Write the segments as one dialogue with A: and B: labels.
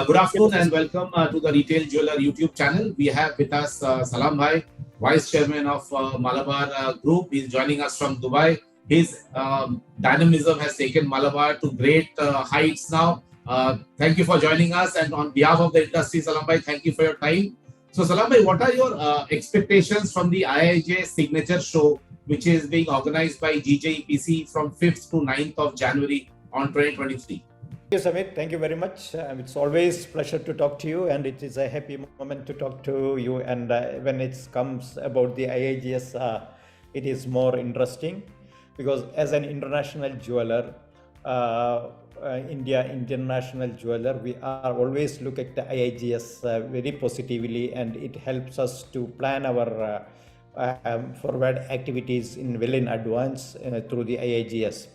A: Good afternoon and welcome to the Retail Jeweler YouTube channel. We have with us Salam Bhai, Vice Chairman of Malabar Group. He's joining us from Dubai. His dynamism has taken Malabar to great heights now. Thank you for joining us, and on behalf of the industry, Salam Bhai, thank you for your time. So Salam Bhai, what are your expectations from the IIJS Signature show, which is being organized by GJEPC from 5th to 9th of January on 2023?
B: Thank you, Samit. Thank you very much. It's always a pleasure to talk to you, and it is a happy moment to talk to you. And when it comes about the IIJS, it is more interesting because as an international jeweler, international jeweler, we are always look at the IIJS very positively, and it helps us to plan our forward activities well in advance through the IIJS.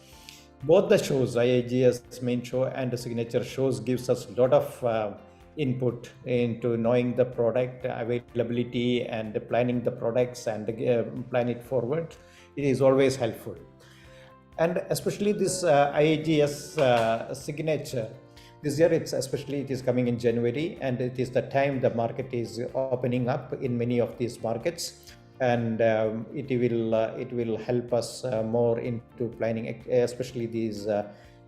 B: Both the shows, IIJS main show and the signature shows, gives us a lot of input into knowing the product availability and planning the products and plan it forward. It is always helpful. And especially this IIJS signature, this year it is coming in January, and it is the time the market is opening up in many of these markets. And it will help us more into planning, especially these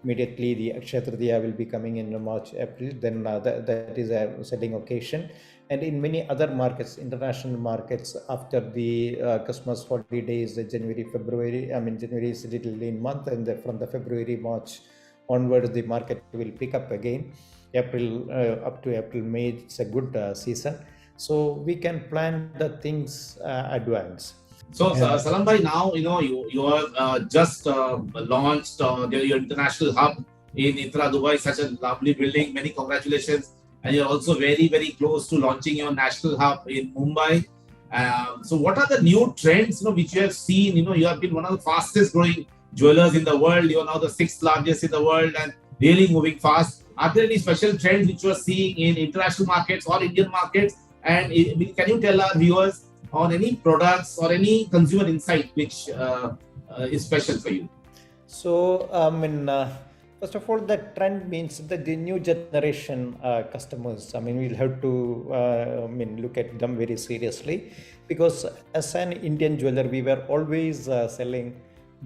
B: immediately the Akshaya Tritiya will be coming in March, April, then that is a selling occasion. And in many other markets, international markets, after the Christmas holidays, January is a little lean month, and from the February, March onwards, the market will pick up again. April up to April, May, it's a good season. So we can plan the things advance.
A: So Salam Bhai, now you have just launched your international hub in Itra, Dubai. Such a lovely building. Many congratulations, and you're also very, very close to launching your national hub in Mumbai. So what are the new trends which you have seen? You have been one of the fastest growing jewelers in the world. You are now the 6th largest in the world and really moving fast. Are there any special trends which you are seeing in international markets or Indian markets? And can you tell our viewers on any products or any consumer insight which is special for you?
B: So, first of all, the trend means that the new generation customers, we'll have to look at them very seriously, because as an Indian jeweler, we were always selling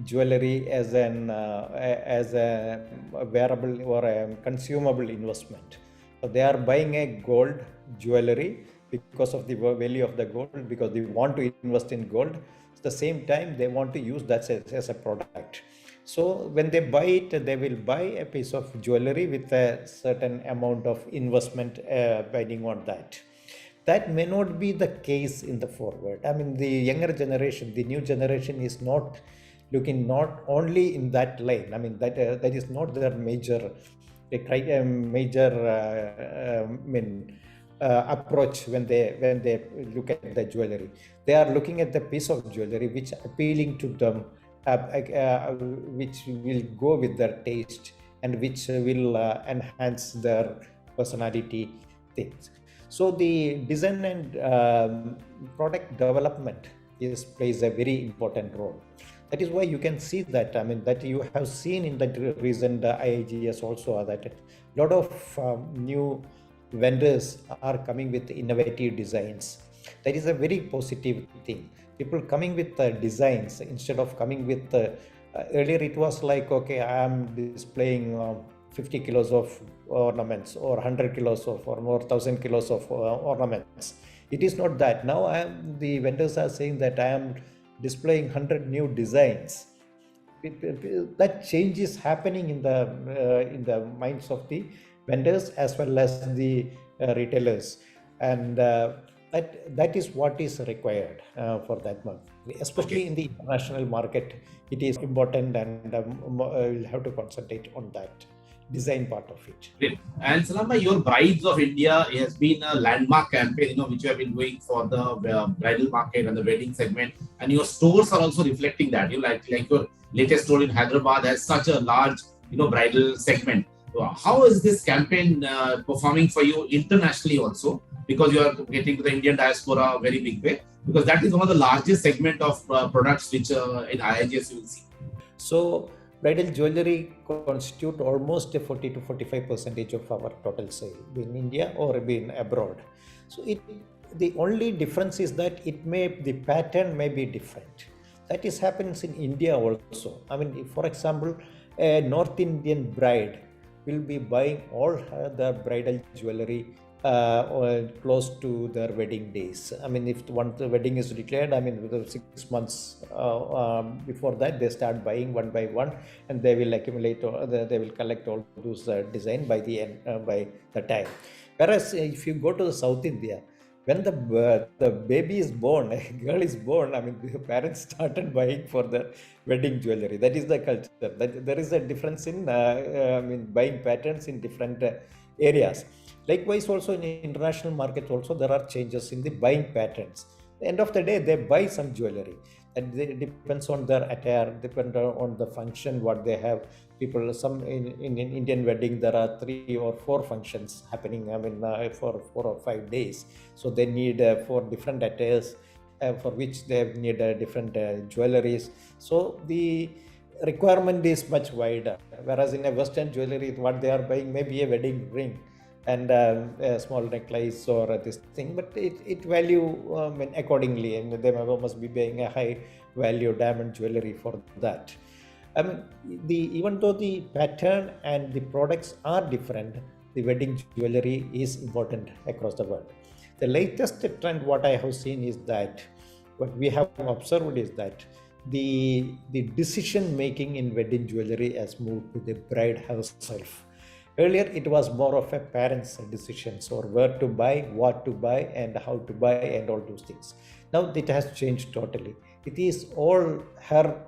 B: jewelry as a wearable or a consumable investment. So they are buying a gold jewelry because of the value of the gold, because they want to invest in gold. At the same time, they want to use that as a product. So when they buy it, they will buy a piece of jewelry with a certain amount of investment binding on that. That may not be the case in the forward. The younger generation, the new generation is not looking not only in that lane. That is not their major approach when they look at the jewelry. They are looking at the piece of jewelry which appealing to them, which will go with their taste and which will enhance their personality things. So the design and product development plays a very important role. That is why you can see that, that you have seen in the recent IIJS also, that a lot of new vendors are coming with innovative designs. That is a very positive thing. People coming with designs instead of coming with earlier it was like, okay, I am displaying 50 kilos of ornaments or 100 kilos of or more 1000 kilos of ornaments. It is not that. Now the vendors are saying that I am displaying 100 new designs. That change is happening in the minds of the vendors as well as the retailers, and that is what is required for that month. Especially in the international market, it is important, and we'll have to concentrate on that design part of it.
A: Great. And Salam Bhai, your Brides of India has been a landmark campaign, which you have been doing for the bridal market and the wedding segment, and your stores are also reflecting that. Like your latest store in Hyderabad has such a large, bridal segment. How is this campaign performing for you internationally also? Because you are getting to the Indian diaspora very big way, because that is one of the largest segment of products which in IIJS you will see.
B: So bridal jewelry constitute almost a 40 to 45% of our total sale in India or in abroad. So the only difference is that the pattern may be different. That is happens in India also. I mean, if, for example, a North Indian bride will be buying all the bridal jewelry or close to their wedding days. I mean, if once the wedding is declared, I mean, within 6 months before that, they start buying one by one, and they will accumulate, or they will collect all those design by the end, by the time. Whereas if you go to the South India, when the baby is born, a girl is born, I mean, the parents started buying for the wedding jewelry. That is the culture. That there is a difference in I mean, buying patterns in different areas. Likewise, also in international markets, also there are changes in the buying patterns. At the end of the day, they buy some jewelry, and it depends on their attire, depend on the function what they have. People, some in Indian wedding, there are 3 or 4 functions happening. I mean, for 4 or 5 days, so they need 4 different attires, for which they need different jewelries. So the requirement is much wider. Whereas in a Western jewelry, what they are buying may be a wedding ring and a small necklace or this thing, but it value accordingly, and they must be buying a high value diamond jewelry for that. I mean, even though the pattern and the products are different, the wedding jewelry is important across the world. The latest trend what I have seen is that what we have observed is that the decision making in wedding jewelry has moved to the bride herself. Earlier, it was more of a parent's decisions, or where to buy, what to buy, and how to buy, and all those things. Now it has changed totally. It is all her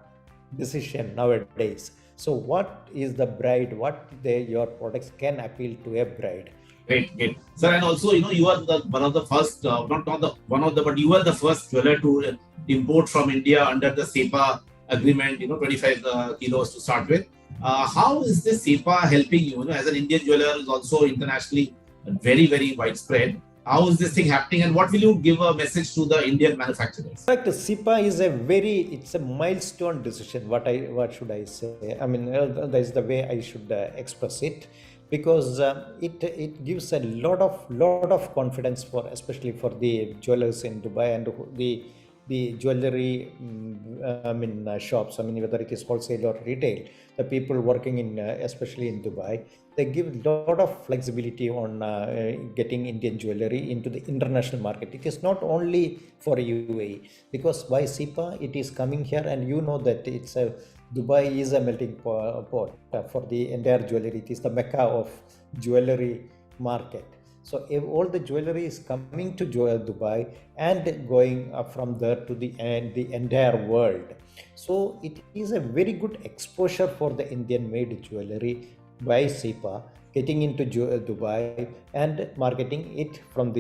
B: decision nowadays. So, what is the bride? What your products can appeal to a bride?
A: Great, great. Sir, and also, you are one of the first, not the one of the, but you are the first jeweler to import from India under the SEPA agreement, 25 kilos to start with. How is this SEPA helping you? As an Indian jeweler is also internationally very, very widespread. How is this thing happening, and what will you give a message to the Indian manufacturers?
B: In fact, SEPA is it's a milestone decision. What should I say? I mean, that is the way I should express it, because it gives a lot of confidence for, especially for the jewelers in Dubai and the jewelry shops. I mean, whether it is wholesale or retail, the people working in especially in Dubai, they give a lot of flexibility on getting Indian jewelry into the international market. It is not only for UAE, because by SEPA it is coming here, and that Dubai is a melting pot for the entire jewelry. It is the mecca of jewelry market. So if all the jewelry is coming to Dubai and going from there to the entire world. So it is a very good exposure for the Indian made jewelry by SEPA getting into Dubai and marketing it from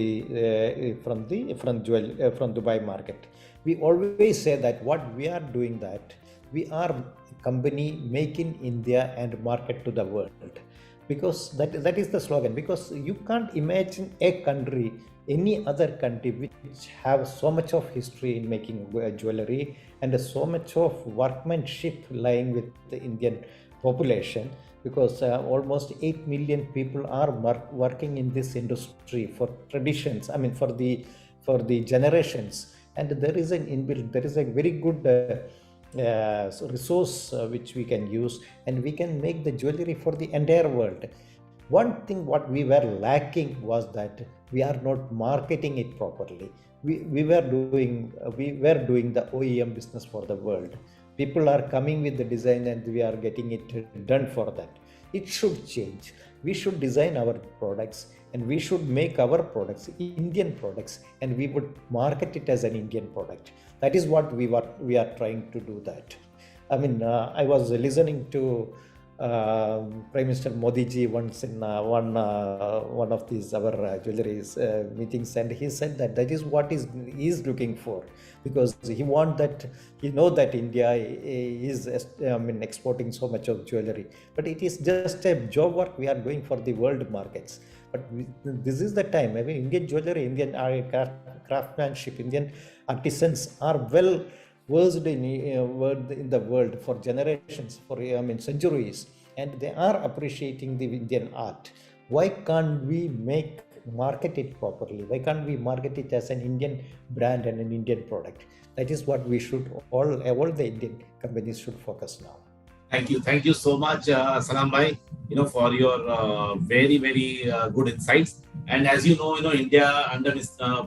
B: Dubai market. We always say that what we are doing, that we are a company make in India and market to the world. Because that is the slogan. Because you can't imagine a country, any other country, which have so much of history in making jewelry and so much of workmanship lying with the Indian population. Because almost 8 million people are working in this industry for traditions. I mean, for the generations, and there is a very good resource which we can use, and we can make the jewelry for the entire world. One thing what we were lacking was that we are not marketing it properly. We were doing the OEM business for the world. People are coming with the design and we are getting it done for that. It should change. We should design our products and we should make our products Indian products, and we would market it as an Indian product. That is what we are trying to do that. I mean, I was listening to Prime Minister Modi ji once in one of these our jewelry meetings, and he said that is what he is looking for, because he know that India is exporting so much of jewelry, but it is just a job work we are doing for the world markets. But this is the time. I mean, Indian jewelry, Indian craftsmanship, Indian artisans are well worst in the world for generations, for centuries, and they are appreciating the Indian art. Why can't we market it properly? Why can't we market it as an Indian brand and an Indian product? That is what we should all the Indian companies should focus now.
A: Thank you so much, Salam Bhai, for your very good insights. And as India under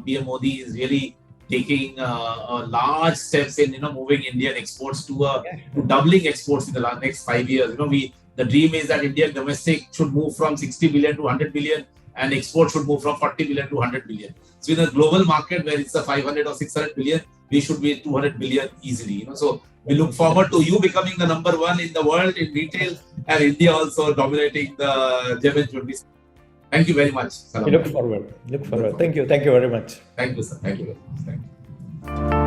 A: PM Modi is really taking large steps in moving Indian exports to doubling exports in the next 5 years. The dream is that Indian domestic should move from 60 billion to 100 billion, and export should move from 40 billion to 100 billion. So in a global market where it's a 500 or 600 billion, we should be 200 billion easily. So we look forward to you becoming the number one in the world in retail, and India also dominating the gem and jewelry. Thank you very much, Salam.
B: Look forward. Thank you very much.
A: Thank you, sir. Thank you very much. Thank you.